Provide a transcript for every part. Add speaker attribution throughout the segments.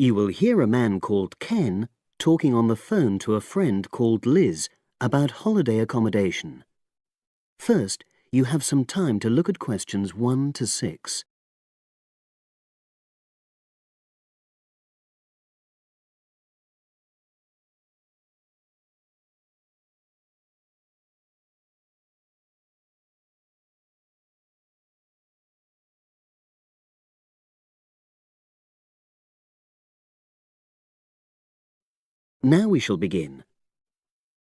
Speaker 1: You will hear a man called Ken talking on the phone to a friend called Liz about holiday accommodation. First, you have some time to look at questions 1 to 6. Now we shall begin.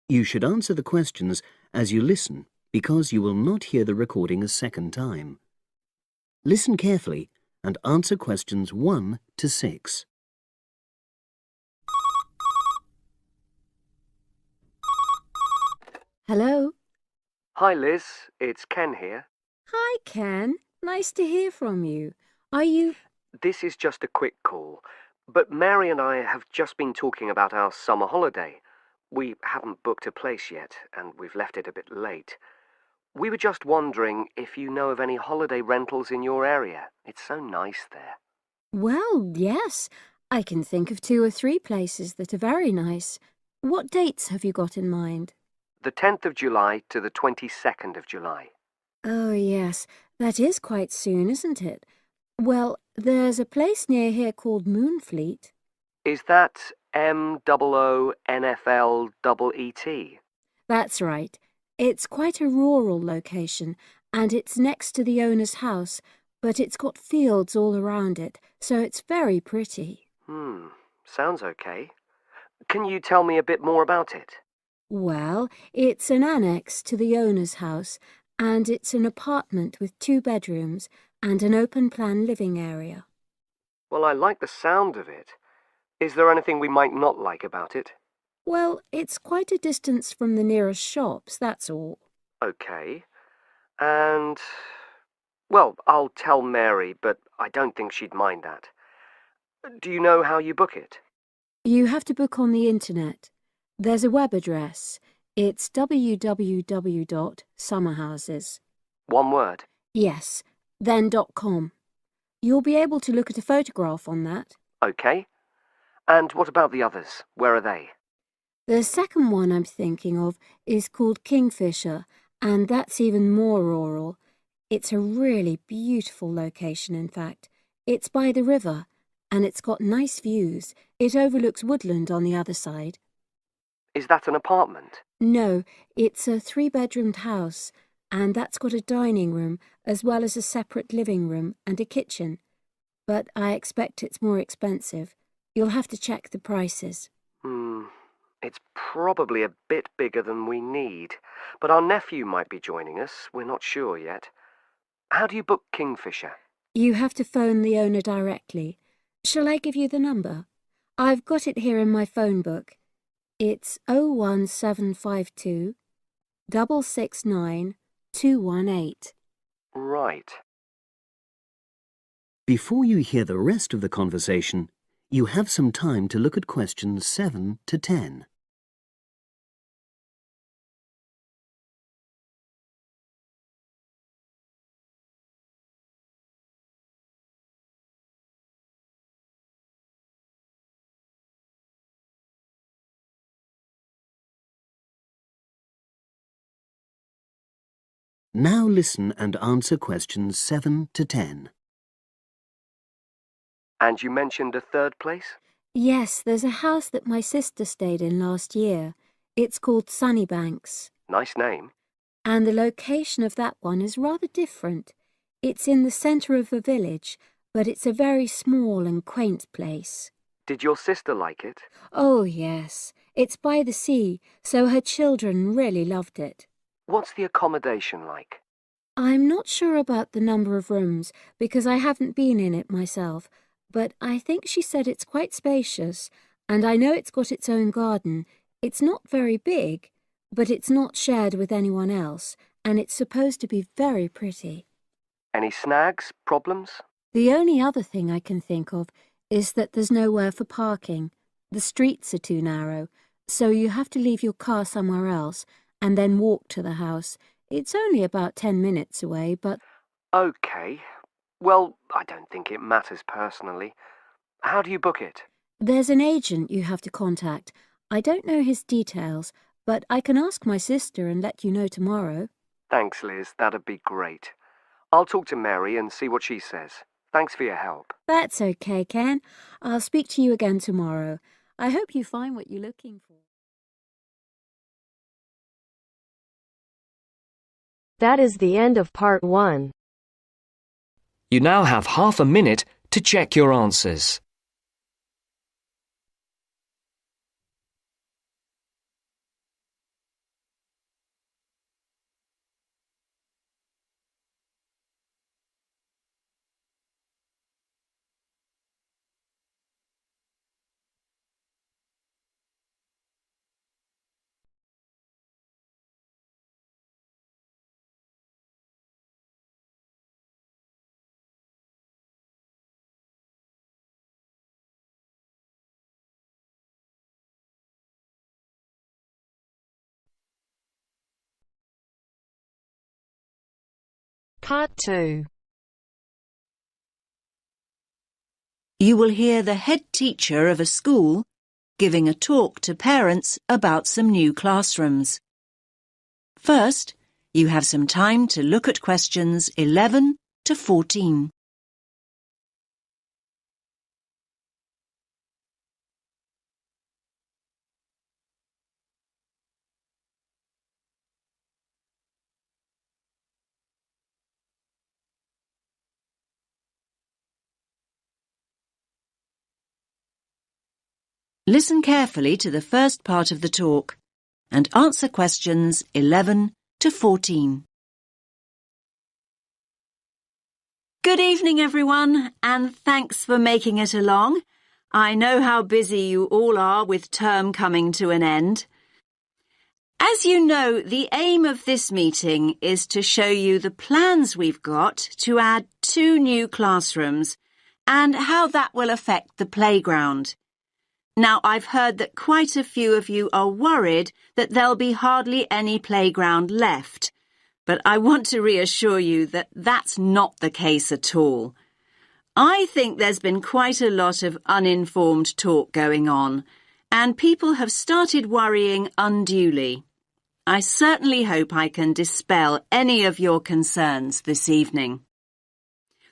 Speaker 1: You should answer the questions as you listen because you will not hear the recording a second time. Listen carefully and answer questions 1 to 6.
Speaker 2: Hello.
Speaker 3: Hi Liz, it's Ken here.
Speaker 2: Hi, Ken. Nice to hear from you. Are you...
Speaker 3: This is just a quick call, but Mary and I have just been talking about our summer holiday. We haven't booked a place yet, and we've left it a bit late. We were just wondering if you know of any holiday rentals in your area. It's so nice there.
Speaker 2: Well, yes. I can think of 2 or 3 places that are very nice. What dates have you got in mind?
Speaker 3: The 10th of July to the 22nd of July.
Speaker 2: Oh, yes. That is quite soon, isn't it? Well, there's a place near here called Moonfleet.
Speaker 3: Is that MOONFLEET?
Speaker 2: That's right. It's quite a rural location, and it's next to the owner's house, but it's got fields all around it, so it's very pretty.
Speaker 3: Sounds okay. Can you tell me a bit more about it?
Speaker 2: Well, it's an annex to the owner's house, and it's an apartment with 2 bedrooms and an open-plan living area.
Speaker 3: Well, I like the sound of it. Is there anything we might not like about it?
Speaker 2: Well, it's quite a distance from the nearest shops, that's all.
Speaker 3: Okay. And... well, I'll tell Mary, but I don't think she'd mind that. Do you know how you book it?
Speaker 2: You have to book on the internet. There's a web address. It's www.summerhouses.
Speaker 3: One word?
Speaker 2: Yes, then .com. You'll be able to look at a photograph on that.
Speaker 3: Okay. And what about the others? Where are they?
Speaker 2: The second one I'm thinking of is called Kingfisher, and that's even more rural. It's a really beautiful location, in fact. It's by the river, and it's got nice views. It overlooks woodland on the other side.
Speaker 3: Is that an apartment?
Speaker 2: No, it's a 3-bedroomed house, and that's got a dining room as well as a separate living room and a kitchen. But I expect it's more expensive. You'll have to check the prices.
Speaker 3: It's probably a bit bigger than we need, but our nephew might be joining us. We're not sure yet. How do you book Kingfisher?
Speaker 2: You have to phone the owner directly. Shall I give you the number? I've got it here in my phone book. It's 01752 669 218.
Speaker 3: Right.
Speaker 1: Before you hear the rest of the conversation, you have some time to look at questions 7 to 10. Now listen and answer questions 7 to 10.
Speaker 3: And you mentioned a third place?
Speaker 2: Yes, there's a house that my sister stayed in last year. It's called Sunnybanks.
Speaker 3: Nice name.
Speaker 2: And the location of that one is rather different. It's in the centre of a village, but it's a very small and quaint place.
Speaker 3: Did your sister like it?
Speaker 2: Oh, yes. It's by the sea, so her children really loved it.
Speaker 3: What's the accommodation like?
Speaker 2: I'm not sure about the number of rooms, because I haven't been in it myself, but I think she said it's quite spacious, and I know it's got its own garden. It's not very big, but it's not shared with anyone else, and it's supposed to be very pretty.
Speaker 3: Any snags? Problems?
Speaker 2: The only other thing I can think of is that there's nowhere for parking. The streets are too narrow, so you have to leave your car somewhere else and then walk to the house. It's only about 10 minutes away, but...
Speaker 3: Okay. Well, I don't think it matters personally. How do you book it?
Speaker 2: There's an agent you have to contact. I don't know his details, but I can ask my sister and let you know tomorrow.
Speaker 3: Thanks, Liz. That'd be great. I'll talk to Mary and see what she says. Thanks for your help.
Speaker 2: That's okay, Ken. I'll speak to you again tomorrow. I hope you find what you're looking for.
Speaker 4: That is the end of part 1.
Speaker 5: You now have half a minute to check your answers.
Speaker 4: Part 2.
Speaker 6: You will hear the head teacher of a school giving a talk to parents about some new classrooms. First, you have some time to look at questions 11 to 14. Listen carefully to the first part of the talk and answer questions 11 to 14. Good evening, everyone, and thanks for making it along. I know how busy you all are with term coming to an end. As you know, the aim of this meeting is to show you the plans we've got to add 2 new classrooms and how that will affect the playground. Now, I've heard that quite a few of you are worried that there'll be hardly any playground left, but I want to reassure you that that's not the case at all. I think there's been quite a lot of uninformed talk going on, and people have started worrying unduly. I certainly hope I can dispel any of your concerns this evening.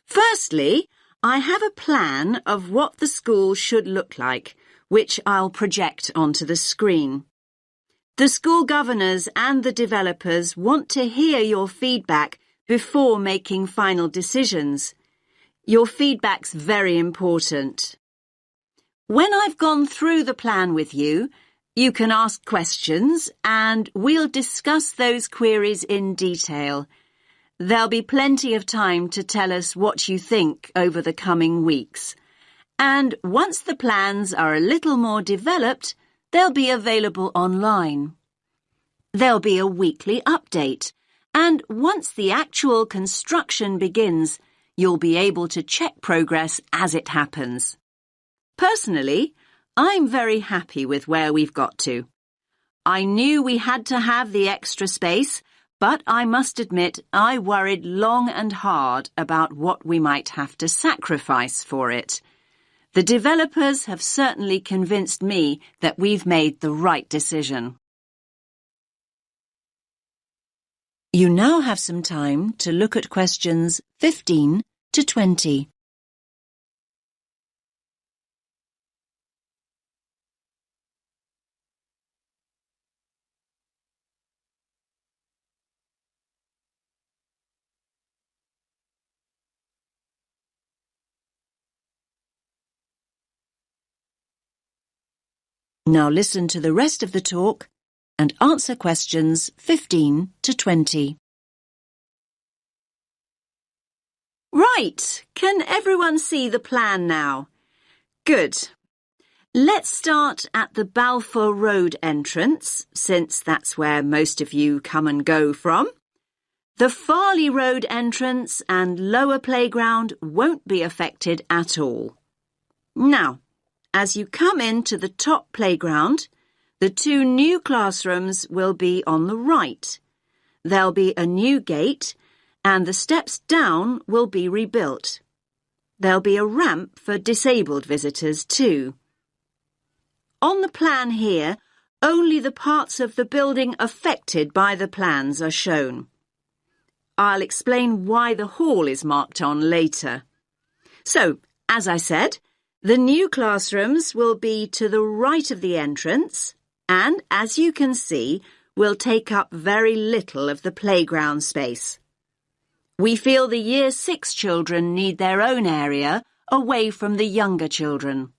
Speaker 6: Firstly, I have a plan of what the school should look like, which I'll project onto the screen. The school governors and the developers want to hear your feedback before making final decisions. Your feedback's very important. When I've gone through the plan with you, you can ask questions and we'll discuss those queries in detail. There'll be plenty of time to tell us what you think over the coming weeks. And once the plans are a little more developed, they'll be available online. There'll be a weekly update, and once the actual construction begins, you'll be able to check progress as it happens. Personally, I'm very happy with where we've got to. I knew we had to have the extra space, but I must admit I worried long and hard about what we might have to sacrifice for it. The developers have certainly convinced me that we've made the right decision. You now have some time to look at questions 15 to 20. Now listen to the rest of the talk and answer questions 15 to 20. Right, can everyone see the plan now? Good. Let's start at the Balfour Road entrance, since that's where most of you come and go from. The Farley Road entrance and lower playground won't be affected at all. Now, as you come into the top playground, the 2 new classrooms will be on the right. There'll be a new gate, and the steps down will be rebuilt. There'll be a ramp for disabled visitors too. On the plan here, only the parts of the building affected by the plans are shown. I'll explain why the hall is marked on later. So, as I said, the new classrooms will be to the right of the entrance and, as you can see, will take up very little of the playground space. We feel the Year 6 children need their own area away from the younger children.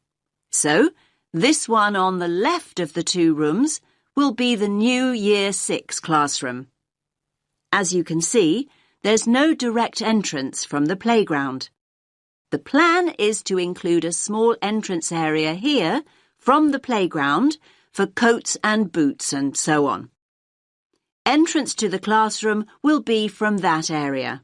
Speaker 6: So, this one on the left of the two rooms will be the new Year 6 classroom. As you can see, there's no direct entrance from the playground. The plan is to include a small entrance area here from the playground for coats and boots and so on. Entrance to the classroom will be from that area.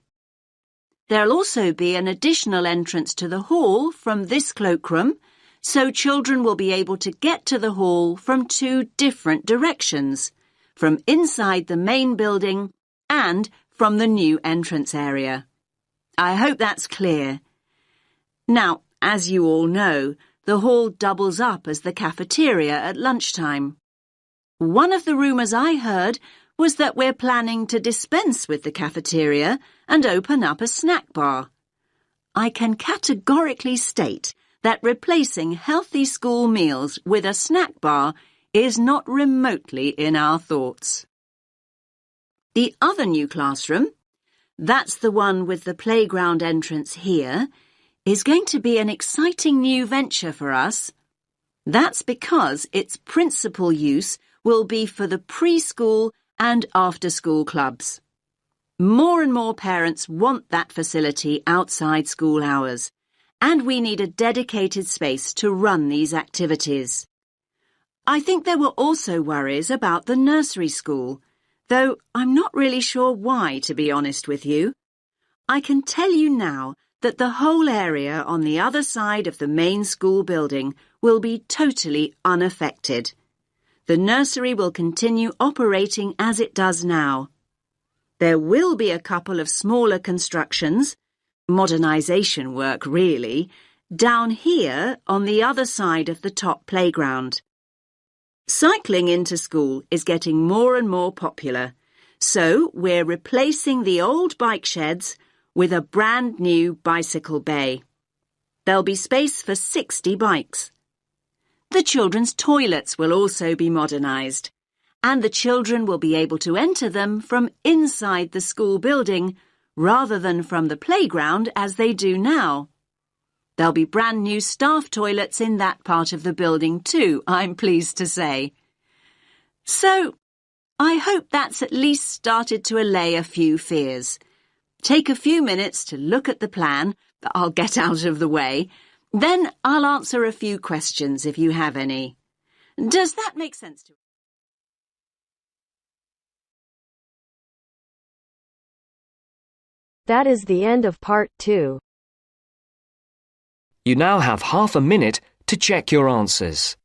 Speaker 6: There'll also be an additional entrance to the hall from this cloakroom, so children will be able to get to the hall from two different directions, from inside the main building and from the new entrance area. I hope that's clear. Now, as you all know, the hall doubles up as the cafeteria at lunchtime. One of the rumours I heard was that we're planning to dispense with the cafeteria and open up a snack bar. I can categorically state that replacing healthy school meals with a snack bar is not remotely in our thoughts. The other new classroom, that's the one with the playground entrance here, is going to be an exciting new venture for us. That's because its principal use will be for the preschool and after-school clubs. More and more parents want that facility outside school hours, and we need a dedicated space to run these activities. I think there were also worries about the nursery school, though I'm not really sure why, to be honest with you. I can tell you now that the whole area on the other side of the main school building will be totally unaffected. The nursery will continue operating as it does now. There will be a couple of smaller constructions, modernisation work really, down here on the other side of the top playground. Cycling into school is getting more and more popular, so we're replacing the old bike sheds with a brand new bicycle bay. There'll be space for 60 bikes. The children's toilets will also be modernised, and the children will be able to enter them from inside the school building rather than from the playground as they do now. There'll be brand new staff toilets in that part of the building too, I'm pleased to say. So, I hope that's at least started to allay a few fears. Take a few minutes to look at the plan that I'll get out of the way. Then I'll answer a few questions if you have any. Does that make sense to you?
Speaker 4: That is the end of part 2.
Speaker 5: You now have half a minute to check your answers.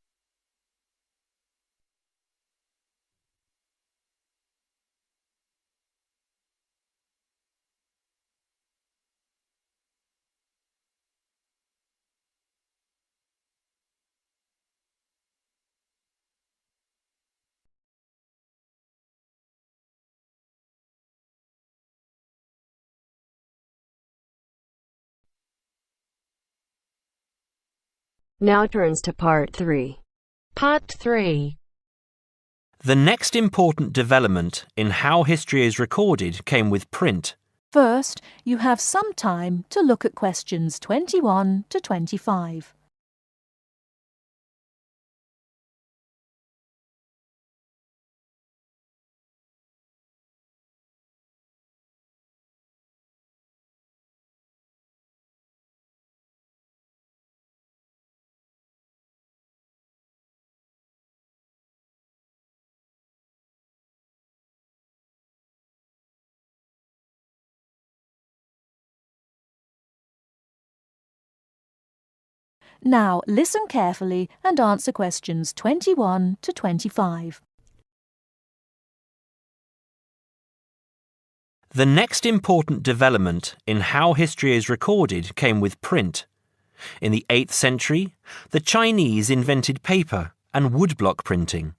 Speaker 4: Now turns to part 3. Part 3.
Speaker 7: The next important development in how history is recorded came with print.
Speaker 8: First, you have some time to look at questions 21 to 25. Now listen carefully and answer questions 21 to 25.
Speaker 7: The next important development in how history is recorded came with print. In the 8th century, the Chinese invented paper and woodblock printing.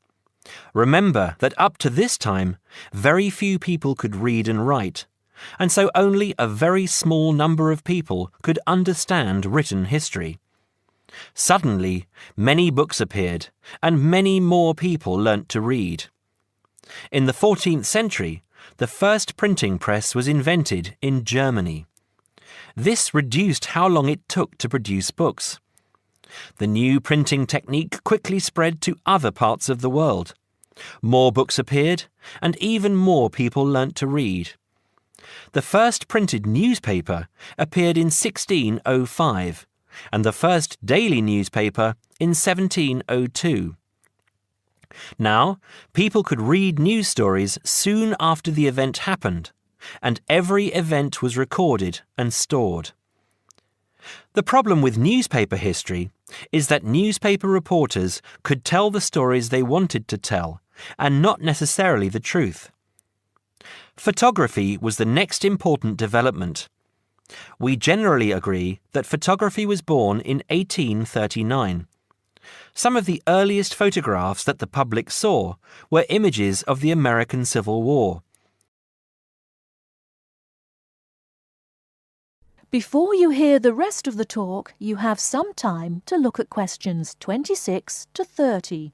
Speaker 7: Remember that up to this time, very few people could read and write, and so only a very small number of people could understand written history. Suddenly, many books appeared, and many more people learnt to read. In the 14th century, the first printing press was invented in Germany. This reduced how long it took to produce books. The new printing technique quickly spread to other parts of the world. More books appeared, and even more people learnt to read. The first printed newspaper appeared in 1605, and the first daily newspaper in 1702. Now, people could read news stories soon after the event happened, and every event was recorded and stored. The problem with newspaper history is that newspaper reporters could tell the stories they wanted to tell, and not necessarily the truth. Photography was the next important development. We generally agree that photography was born in 1839. Some of the earliest photographs that the public saw were images of the American Civil War.
Speaker 8: Before you hear the rest of the talk, you have some time to look at questions 26 to 30.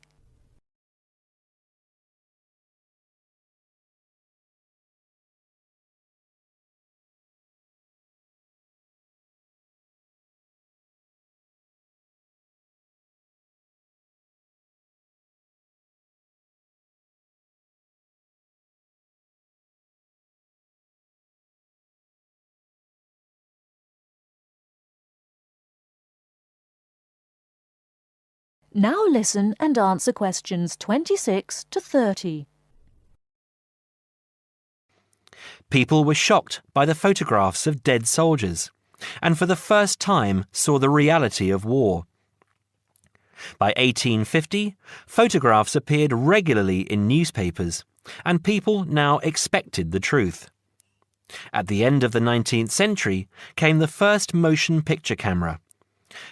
Speaker 8: Now listen and answer questions 26 to 30.
Speaker 7: People were shocked by the photographs of dead soldiers, and for the first time saw the reality of war. By 1850, photographs appeared regularly in newspapers, and people now expected the truth. At the end of the 19th century came the first motion picture camera.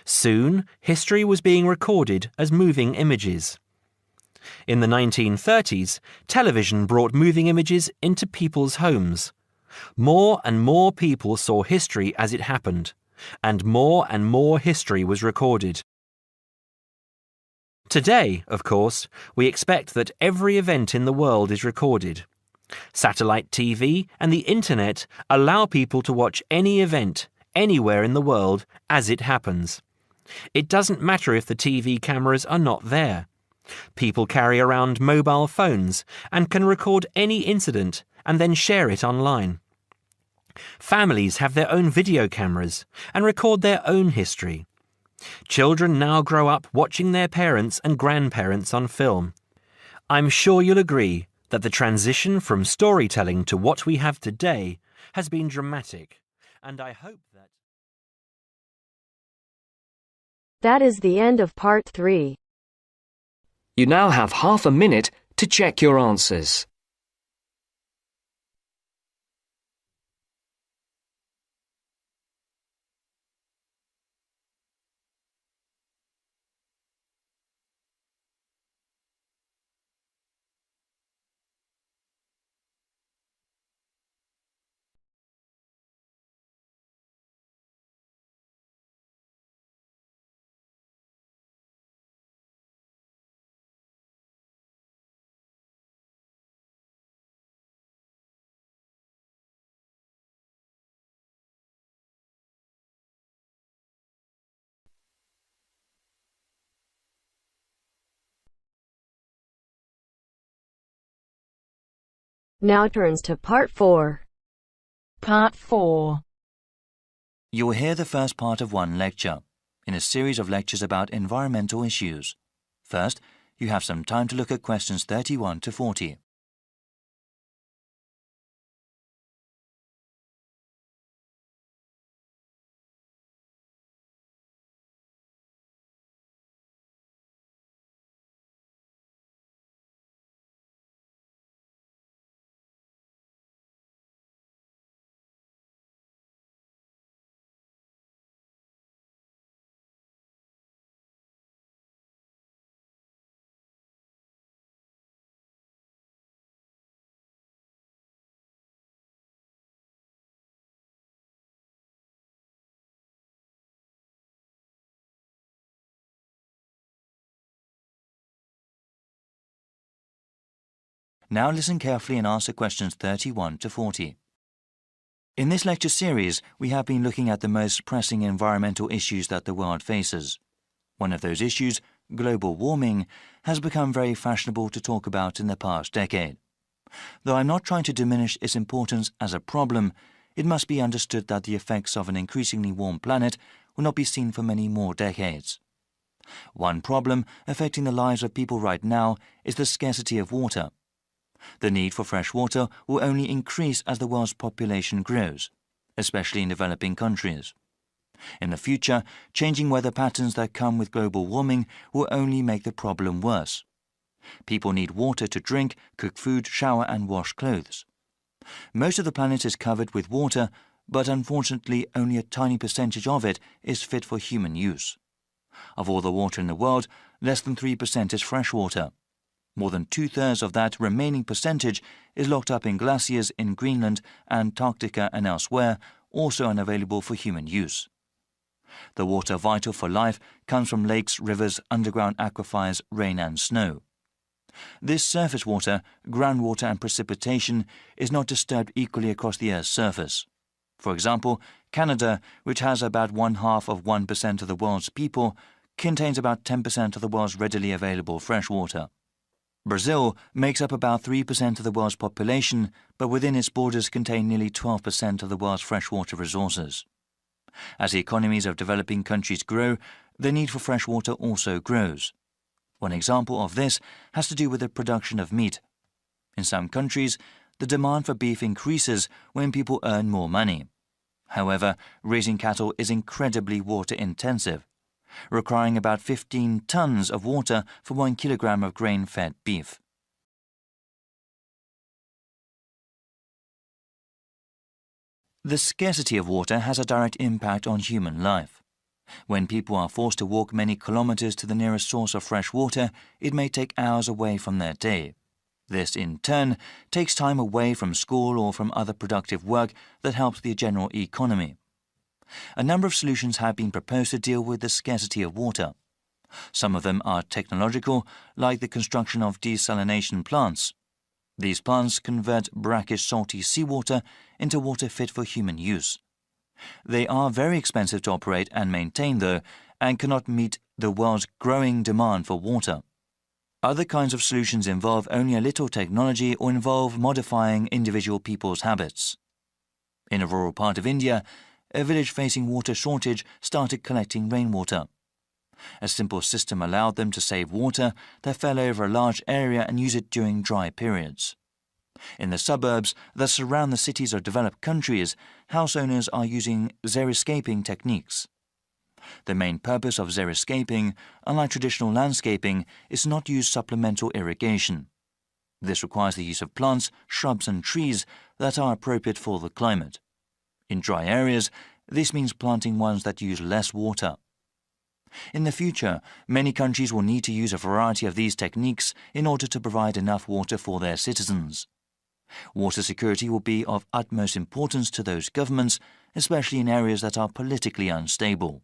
Speaker 7: Soon, history was being recorded as moving images. In the 1930s, television brought moving images into people's homes. More and more people saw history as it happened, and more history was recorded. Today, of course, we expect that every event in the world is recorded. Satellite TV and the Internet allow people to watch any event, anywhere in the world, as it happens. It doesn't matter if the TV cameras are not there. People carry around mobile phones and can record any incident and then share it online. Families have their own video cameras and record their own history. Children now grow up watching their parents and grandparents on film. I'm sure you'll agree that the transition from storytelling to what we have today has been dramatic, and I hope that...
Speaker 4: That is the end of part 3.
Speaker 5: You now have half a minute to check your answers.
Speaker 4: Now turns to part 4.
Speaker 8: Part 4.
Speaker 9: You will hear the first part of one lecture, in a series of lectures about environmental issues. First, you have some time to look at questions 31 to 40. Now listen carefully and answer questions 31 to 40. In this lecture series, we have been looking at the most pressing environmental issues that the world faces. One of those issues, global warming, has become very fashionable to talk about in the past decade. Though I'm not trying to diminish its importance as a problem, it must be understood that the effects of an increasingly warm planet will not be seen for many more decades. One problem affecting the lives of people right now is the scarcity of water. The need for fresh water will only increase as the world's population grows, especially in developing countries. In the future, changing weather patterns that come with global warming will only make the problem worse. People need water to drink, cook food, shower and wash clothes. Most of the planet is covered with water, but unfortunately only a tiny percentage of it is fit for human use. Of all the water in the world, less than 3% is fresh water. More than 2/3 of that remaining percentage is locked up in glaciers in Greenland, Antarctica and elsewhere, also unavailable for human use. The water vital for life comes from lakes, rivers, underground aquifers, rain and snow. This surface water, groundwater and precipitation is not disturbed equally across the Earth's surface. For example, Canada, which has about 0.5% of the world's people, contains about 10% of the world's readily available fresh water. Brazil makes up about 3% of the world's population, but within its borders contain nearly 12% of the world's freshwater resources. As the economies of developing countries grow, the need for fresh water also grows. One example of this has to do with the production of meat. In some countries, the demand for beef increases when people earn more money. However, raising cattle is incredibly water-intensive, requiring about 15 tons of water for 1 kilogram of grain-fed beef. The scarcity of water has a direct impact on human life. When people are forced to walk many kilometers to the nearest source of fresh water, it may take hours away from their day. This, in turn, takes time away from school or from other productive work that helps the general economy. A number of solutions have been proposed to deal with the scarcity of water. Some of them are technological, like the construction of desalination plants. These plants convert brackish salty seawater into water fit for human use. They are very expensive to operate and maintain, though, and cannot meet the world's growing demand for water. Other kinds of solutions involve only a little technology or involve modifying individual people's habits. In a rural part of India, a village facing water shortage started collecting rainwater. A simple system allowed them to save water that fell over a large area and use it during dry periods. In the suburbs that surround the cities of developed countries, house owners are using xeriscaping techniques. The main purpose of xeriscaping, unlike traditional landscaping, is not to use supplemental irrigation. This requires the use of plants, shrubs and trees that are appropriate for the climate. In dry areas, this means planting ones that use less water. In the future, many countries will need to use a variety of these techniques in order to provide enough water for their citizens. Water security will be of utmost importance to those governments, especially in areas that are politically unstable.